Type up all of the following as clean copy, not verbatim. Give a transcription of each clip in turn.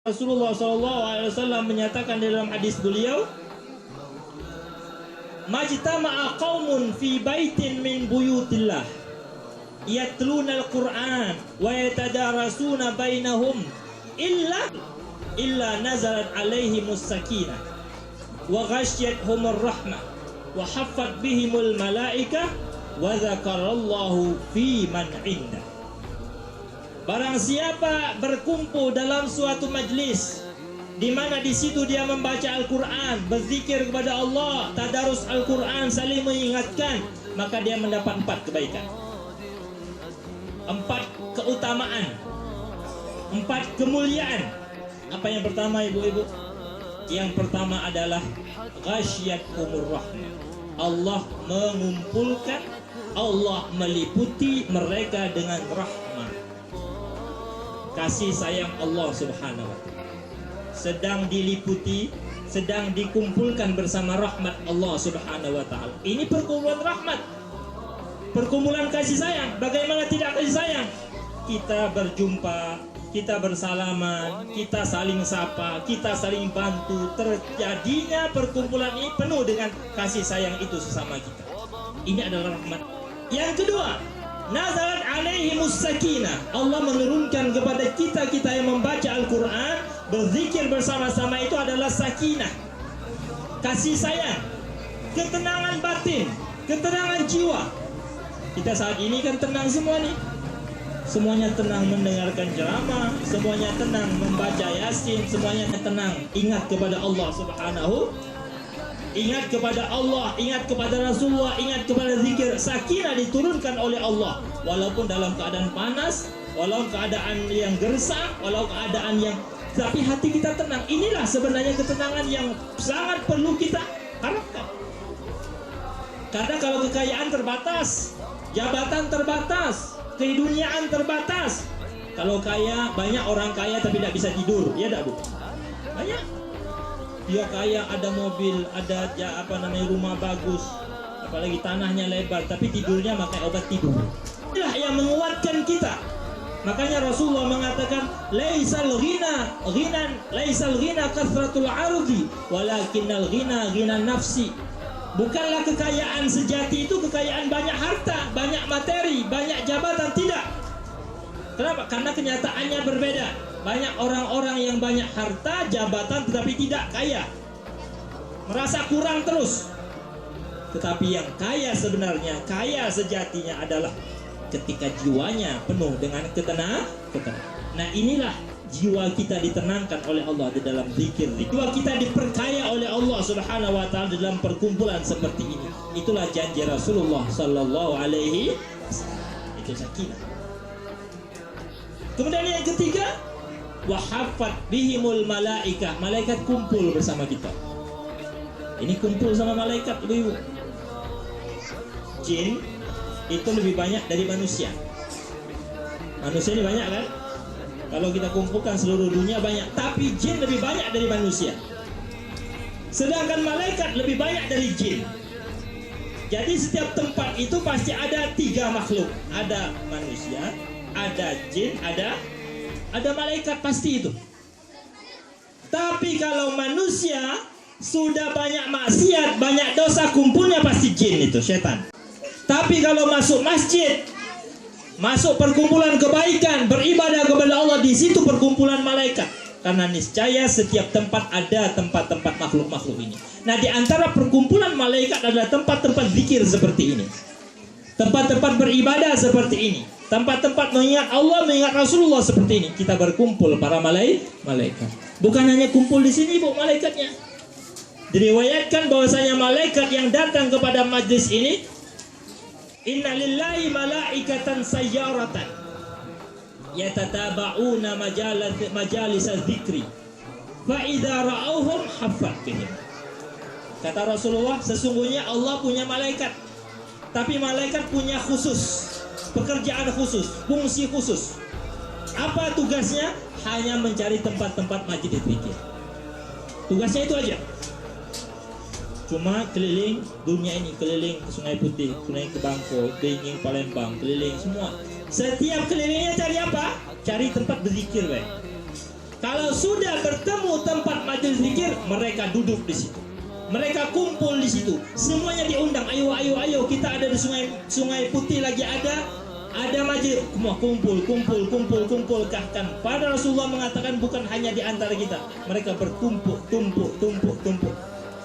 Rasulullah SAW menyatakan dalam hadis beliau, majtama'a qaumun fi baitin min buyutillah yatluna al-Qur'an wa yatadarasuna bainahum illa nazalat alaihimus sakinah wa ghashiyatuhumur rahmah wa haffat bihimul malaikah wa dzakarallahu fi man indah. Barang siapa berkumpul dalam suatu majlis di mana di situ dia membaca Al-Quran, berzikir kepada Allah, tadarus Al-Quran, saling mengingatkan, maka dia mendapat 4 kebaikan, 4 keutamaan, 4 kemuliaan. Apa yang pertama, ibu-ibu? Yang pertama adalah ghasyiyatuhumur rahmah. Allah mengumpulkan, Allah meliputi mereka dengan rahmat, kasih sayang Allah Subhanahu wa ta'ala. Sedang diliputi, sedang dikumpulkan bersama rahmat Allah Subhanahu wa ta'ala. Ini perkumpulan rahmat, perkumpulan kasih sayang. Bagaimana tidak kasih sayang? Kita berjumpa, kita bersalaman, kita saling sapa, kita saling bantu. Terjadinya perkumpulan ini penuh dengan kasih sayang itu sesama kita. Ini adalah rahmat. Yang kedua, nazalat alaihimus sakinah. Allah menurunkan kepada kita yang membaca Al-Quran, berzikir bersama-sama, itu adalah sakinah, kasih sayang, ketenangan batin, ketenangan jiwa. Kita saat ini kan tenang semua nih. Semuanya tenang mendengarkan ceramah, semuanya tenang membaca Yasin, semuanya tenang ingat kepada Allah Subhanahu, ingat kepada Allah, ingat kepada Rasulullah, ingat kepada zikir. Sakinah diturunkan oleh Allah, walaupun dalam keadaan panas, walau keadaan yang gersang, walau keadaan yang, tapi hati kita tenang. Inilah sebenarnya ketenangan yang sangat perlu kita harapkan. Karena kalau kekayaan terbatas, jabatan terbatas, keduniaan terbatas. Kalau kaya, banyak orang kaya tapi tidak bisa tidur, ya tidak, Bu? Banyak. Dia kaya, ada mobil, ada rumah bagus, apalagi tanahnya lebar, tapi tidurnya pakai obat tidur. Inilah yang menguatkan kita. Makanya Rasulullah mengatakan, laisal ghina kathratul ardi, walakinnal ghina ghina nafsi. Bukanlah kekayaan sejati itu kekayaan banyak harta, banyak materi, banyak jabatan, tidak. Kenapa? Karena kenyataannya berbeda. Banyak orang-orang yang banyak harta, jabatan, tetapi tidak kaya, merasa kurang terus. Tetapi yang kaya sebenarnya, kaya sejatinya adalah ketika jiwanya penuh dengan ketenangan. Nah, inilah jiwa kita ditenangkan oleh Allah di dalam zikir. Jiwa kita diperkaya oleh Allah Subhanahu wa ta'ala dalam perkumpulan seperti ini. Itulah janji Rasulullah sallallahu alaihi wasallam. Itu sakinah. Kemudian yang ketiga, wahafat bihimul malaikah. Malaikat kumpul bersama kita. Ini kumpul sama malaikat, ibu-ibu. Jin itu lebih banyak dari manusia. Manusia ini banyak kan? Kalau kita kumpulkan seluruh dunia banyak, tapi jin lebih banyak dari manusia. Sedangkan malaikat lebih banyak dari jin. Jadi setiap tempat itu pasti ada 3 makhluk. Ada manusia, ada jin, ada malaikat, pasti itu. Tapi kalau manusia sudah banyak maksiat, banyak dosa, kumpulnya pasti jin itu, setan. Tapi kalau masuk masjid, masuk perkumpulan kebaikan, beribadah kepada Allah, di situ perkumpulan malaikat. Karena niscaya setiap tempat ada tempat-tempat makhluk-makhluk ini. Nah, di antara perkumpulan malaikat adalah tempat-tempat zikir seperti ini, tempat-tempat beribadah seperti ini, tempat-tempat mengingat Allah, mengingat Rasulullah seperti ini. Kita berkumpul para malaikat. Bukan hanya kumpul di sini, Bu, malaikatnya. Diriwayatkan bahwasanya malaikat yang datang kepada majlis ini, inna lillahi malaikatan sayyaratan yatataba'una majalis dzikri fa idza ra'awhum haffat bihim. Kata Rasulullah, sesungguhnya Allah punya malaikat, tapi malaikat punya khusus, pekerjaan khusus, fungsi khusus. Apa tugasnya? Hanya mencari tempat-tempat majelis zikir. Tugasnya itu aja. Cuma keliling dunia ini, keliling ke Sungai Putih, keliling ke Bangko, keliling Palembang, keliling semua. Setiap kelilingnya cari apa? Cari tempat berzikir, baik. Kalau sudah bertemu tempat majelis zikir, mereka duduk di situ. Mereka kumpul di situ. Semuanya diundang. Ayo kita ada di Sungai Putih lagi ada majelis. Semua kumpul. Bahkan pada Rasulullah mengatakan bukan hanya di antara kita. Mereka bertumpuk.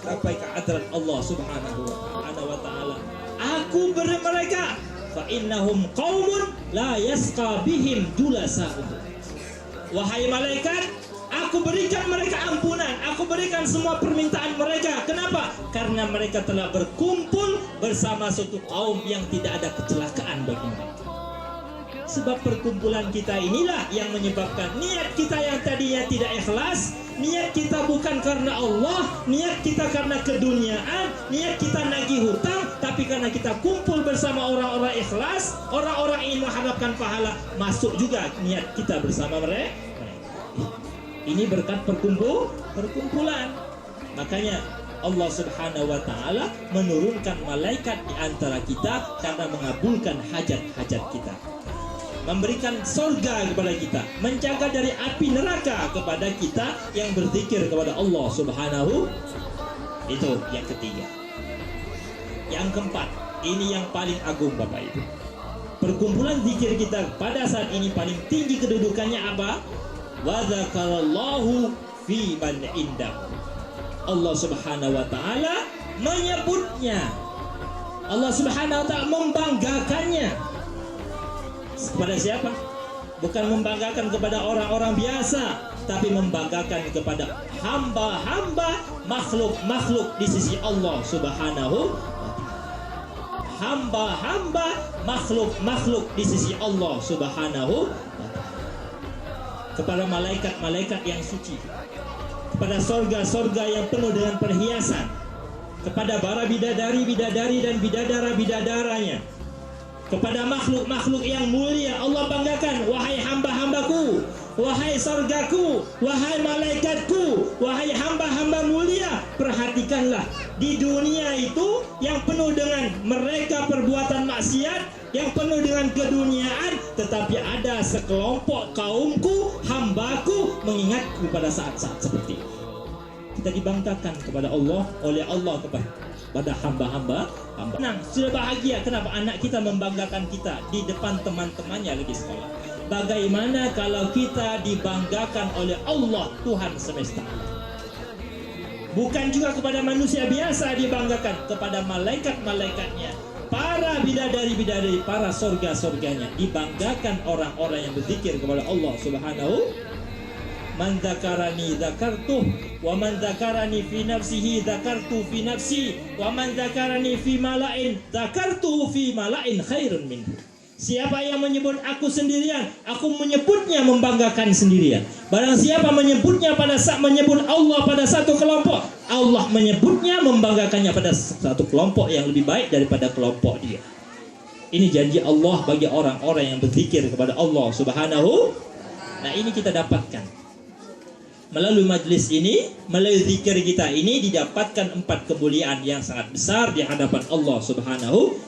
Sampai ke hadrat Allah Subhanahu wa taala. Aku beri mereka fa innahum qaumun la yasqa bihim julasa'uhum. Wahai malaikat, aku berikan mereka ampunan, aku berikan semua permintaan mereka. Kenapa? Karena mereka telah berkumpul bersama suatu kaum yang tidak ada kecelakaan bagi mereka. Sebab perkumpulan kita inilah yang menyebabkan niat kita yang tadinya tidak ikhlas, niat kita bukan karena Allah, niat kita karena keduniaan, niat kita nagih hutang, tapi karena kita kumpul bersama orang-orang ikhlas, orang-orang ingin mengharapkan pahala, masuk juga niat kita bersama mereka. Ini berkat perkumpulan. Makanya Allah Subhanahu wa taala menurunkan malaikat di antara kita karena mengabulkan hajat-hajat kita. Memberikan surga kepada kita, menjaga dari api neraka kepada kita yang berzikir kepada Allah Subhanahu. Itu yang ketiga. Yang keempat, ini yang paling agung Bapak Ibu. Perkumpulan zikir kita pada saat ini paling tinggi kedudukannya apa? Wa dzakarallahu fi man indah. Allah Subhanahu wa taala menyebutnya. Allah Subhanahu wa taala membanggakannya. Kepada siapa? Bukan membanggakan kepada orang-orang biasa, tapi membanggakan kepada hamba-hamba makhluk-makhluk di sisi Allah Subhanahu wa taala. Hamba-hamba makhluk-makhluk di sisi Allah Subhanahu wa taala. Kepada malaikat-malaikat yang suci, kepada sorga-sorga yang penuh dengan perhiasan, kepada para bidadari-bidadari dan bidadara-bidadaranya, kepada makhluk-makhluk yang mulia Allah banggakan, wahai hamba-hambaku, wahai sorgaku, wahai malaikatku, wahai hamba-hamba mulia, perhatikanlah di dunia itu yang penuh dengan mereka perbuatan maksiat, yang penuh dengan keduniaan, tetapi ada sekelompok kaumku, hambaku mengingatku pada saat-saat seperti ini. Kita dibanggakan kepada Allah, oleh Allah kepada hamba-hamba. Nah, sudah bahagia. Kenapa? Anak kita membanggakan kita di depan teman-temannya lagi sekolah. Bagaimana kalau kita dibanggakan oleh Allah Tuhan semesta? Bukan juga kepada manusia biasa dibanggakan, kepada malaikat-malaikatnya, para bidadari-bidadari, para sorga-sorganya, dibanggakan orang-orang yang berzikir kepada Allah Subhanahu. Man dzakarani dzakartuh wa man dzakarani fi nafsihi dzakartu fi nafsi wa man dzakarani fi mala'in dzakartu fi mala'in khairun minhu. Siapa yang menyebut aku sendirian, aku menyebutnya membanggakan sendirian. Barang siapa menyebutnya menyebut Allah pada satu kelompok, Allah menyebutnya membanggakannya pada satu kelompok yang lebih baik daripada kelompok dia. Ini janji Allah bagi orang-orang yang berzikir kepada Allah Subhanahu. Nah, ini kita dapatkan melalui majlis ini, melalui zikir kita ini didapatkan 4 kemuliaan yang sangat besar di hadapan Allah Subhanahu